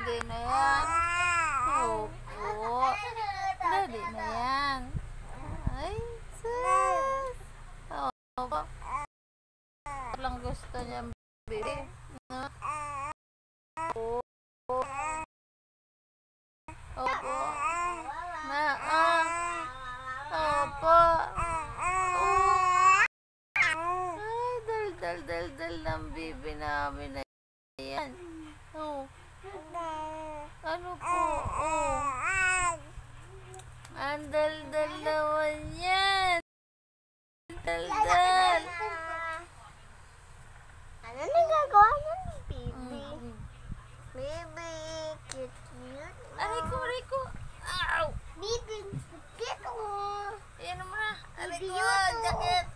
Dede na yan. Opo. Dede na yan. Ay, sus. Opo. Lang gusto niya, baby. Opo. Opo. Opo. Ay, dal ng bibi namin na yan. Oh. Ano po? Oh. Ang dal naman yan. Dal. Ano nagagawa mo ni baby? Baby, cute. Aray ko. Ow! Baby, cute. Ayan mo na. Aray Baby, ko, yun. jacket.